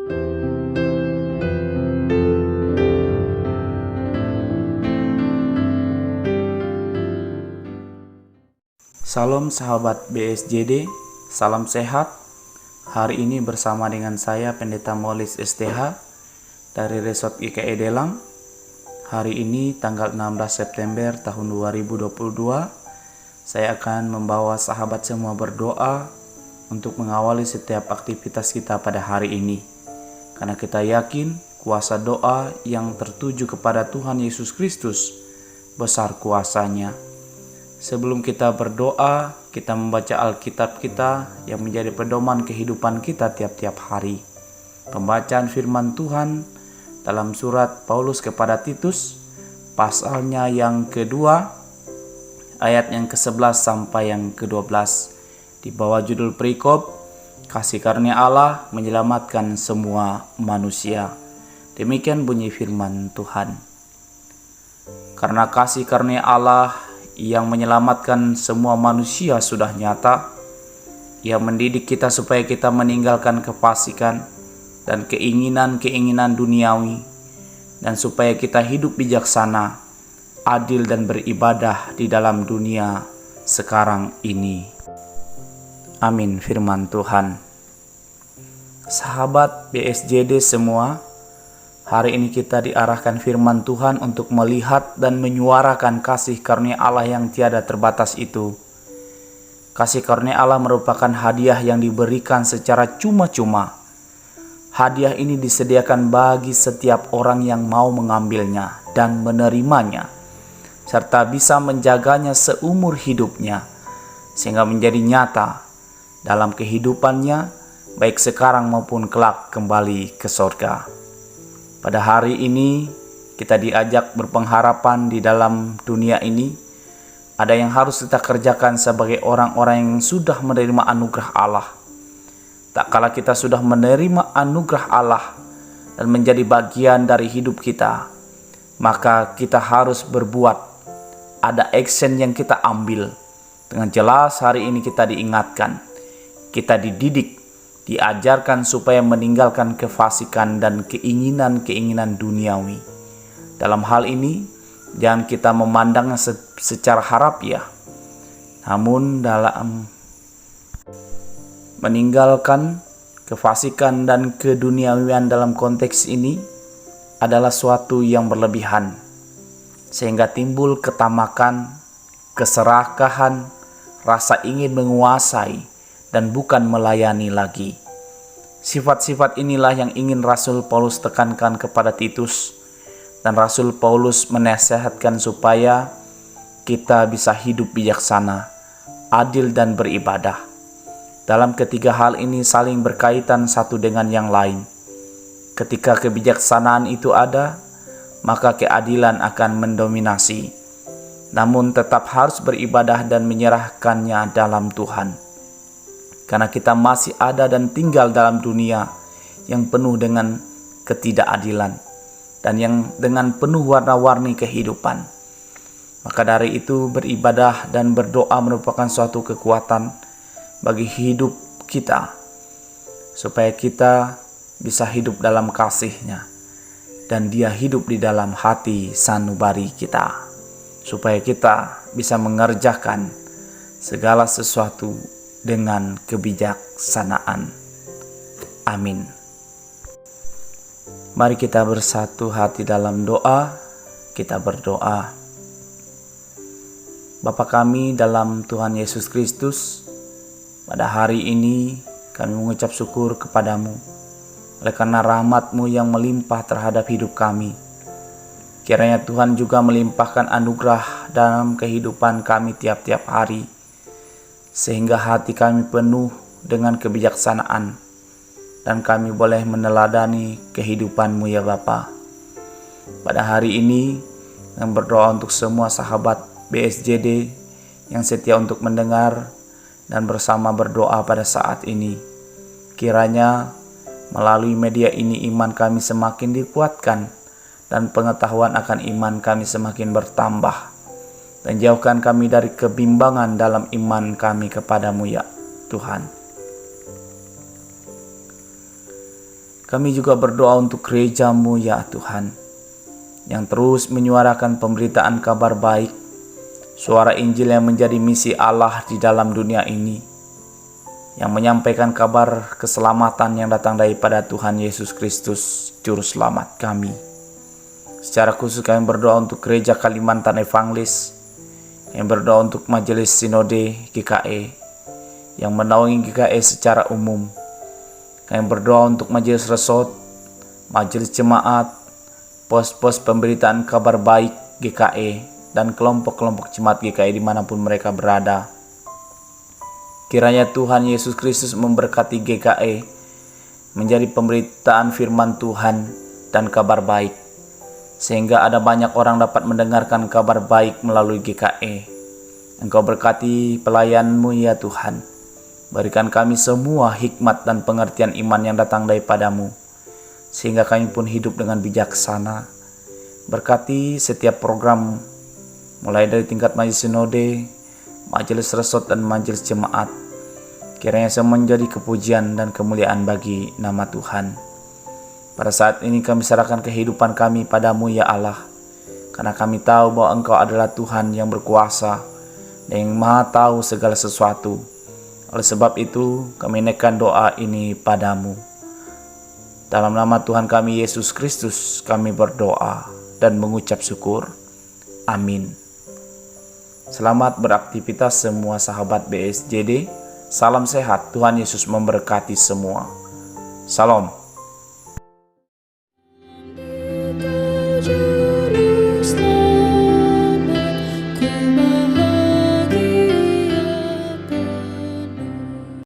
Salam sahabat BSJD, salam sehat. Hari ini bersama dengan saya Pendeta Molis STH dari Resort IKE Delang. Hari ini tanggal 16 September tahun 2022, saya akan membawa sahabat semua berdoa untuk mengawali setiap aktivitas kita pada hari ini. Karena kita yakin kuasa doa yang tertuju kepada Tuhan Yesus Kristus besar kuasanya. Sebelum kita berdoa, kita membaca Alkitab kita yang menjadi pedoman kehidupan kita tiap-tiap hari. Pembacaan firman Tuhan dalam surat Paulus kepada Titus, pasalnya yang kedua, ayat yang ke-11 sampai yang ke-12. Di bawah judul perikop, kasih karunia Allah menyelamatkan semua manusia. Demikian bunyi firman Tuhan. Karena kasih karunia Allah yang menyelamatkan semua manusia sudah nyata, Ia mendidik kita supaya kita meninggalkan kefasikan dan keinginan-keinginan duniawi, dan supaya kita hidup bijaksana, adil dan beribadah di dalam dunia sekarang ini. Amin firman Tuhan. Sahabat BSJD semua, hari ini kita diarahkan firman Tuhan untuk melihat dan menyuarakan kasih karunia Allah yang tiada terbatas itu. Kasih karunia Allah merupakan hadiah yang diberikan secara cuma-cuma. Hadiah ini disediakan bagi setiap orang yang mau mengambilnya dan menerimanya, serta bisa menjaganya seumur hidupnya, sehingga menjadi nyata dalam kehidupannya, baik sekarang maupun kelak kembali ke surga. Pada hari ini kita diajak berpengharapan di dalam dunia ini. Ada yang harus kita kerjakan sebagai orang-orang yang sudah menerima anugerah Allah. Tak kala kita sudah menerima anugerah Allah dan menjadi bagian dari hidup kita, maka kita harus berbuat. Ada action yang kita ambil. Dengan jelas hari ini kita diingatkan, kita dididik, diajarkan supaya meninggalkan kefasikan dan keinginan-keinginan duniawi. Dalam hal ini, jangan kita memandangnya secara harafiah, namun dalam meninggalkan kefasikan dan keduniawian dalam konteks ini adalah suatu yang berlebihan, sehingga timbul ketamakan, keserakahan, rasa ingin menguasai, dan bukan melayani lagi. Sifat-sifat inilah yang ingin Rasul Paulus tekankan kepada Titus, dan Rasul Paulus menasihatkan supaya kita bisa hidup bijaksana, adil dan beribadah. Dalam ketiga hal ini saling berkaitan satu dengan yang lain. Ketika kebijaksanaan itu ada, maka keadilan akan mendominasi. Namun tetap harus beribadah dan menyerahkannya dalam Tuhan. Karena kita masih ada dan tinggal dalam dunia yang penuh dengan ketidakadilan dan yang dengan penuh warna-warni kehidupan. Maka dari itu beribadah dan berdoa merupakan suatu kekuatan bagi hidup kita, supaya kita bisa hidup dalam kasih-Nya dan Dia hidup di dalam hati sanubari kita, supaya kita bisa mengerjakan segala sesuatu dengan kebijaksanaan. Amin. Mari kita bersatu hati dalam doa. Kita berdoa. Bapa kami dalam Tuhan Yesus Kristus, pada hari ini kami mengucap syukur kepadamu oleh karena rahmat-Mu yang melimpah terhadap hidup kami. Kiranya Tuhan juga melimpahkan anugerah dalam kehidupan kami tiap-tiap hari, sehingga hati kami penuh dengan kebijaksanaan dan kami boleh meneladani kehidupan-Mu ya Bapa. Pada hari ini kami berdoa untuk semua sahabat BSJD yang setia untuk mendengar dan bersama berdoa pada saat ini. Kiranya melalui media ini iman kami semakin dikuatkan dan pengetahuan akan iman kami semakin bertambah. Dan jauhkan kami dari kebimbangan dalam iman kami kepadamu ya Tuhan. Kami juga berdoa untuk gereja-Mu ya Tuhan, yang terus menyuarakan pemberitaan kabar baik, suara Injil yang menjadi misi Allah di dalam dunia ini, yang menyampaikan kabar keselamatan yang datang daripada Tuhan Yesus Kristus, Juru Selamat kami. Secara khusus kami berdoa untuk Gereja Kalimantan Evangelis, yang berdoa untuk Majelis Sinode GKE, yang menaungi GKE secara umum. Kami berdoa untuk Majelis Resort, Majelis Jemaat, pos-pos pemberitaan kabar baik GKE, dan kelompok-kelompok jemaat GKE dimanapun mereka berada. Kiranya Tuhan Yesus Kristus memberkati GKE, menjadi pemberitaan firman Tuhan dan kabar baik, sehingga ada banyak orang dapat mendengarkan kabar baik melalui GKE. Engkau berkati pelayan-Mu ya Tuhan. Berikan kami semua hikmat dan pengertian iman yang datang daripada-Mu, sehingga kami pun hidup dengan bijaksana. Berkati setiap program, mulai dari tingkat majelis sinode, majelis resort, dan majelis jemaat. Kiranya semua menjadi kepujian dan kemuliaan bagi nama Tuhan. Pada saat ini kami serahkan kehidupan kami pada-Mu ya Allah, karena kami tahu bahwa Engkau adalah Tuhan yang berkuasa dan yang maha tahu segala sesuatu. Oleh sebab itu, kami naikkan doa ini pada-Mu. Dalam nama Tuhan kami Yesus Kristus, kami berdoa dan mengucap syukur. Amin. Selamat beraktivitas semua sahabat BSJD. Salam sehat, Tuhan Yesus memberkati semua. Salam.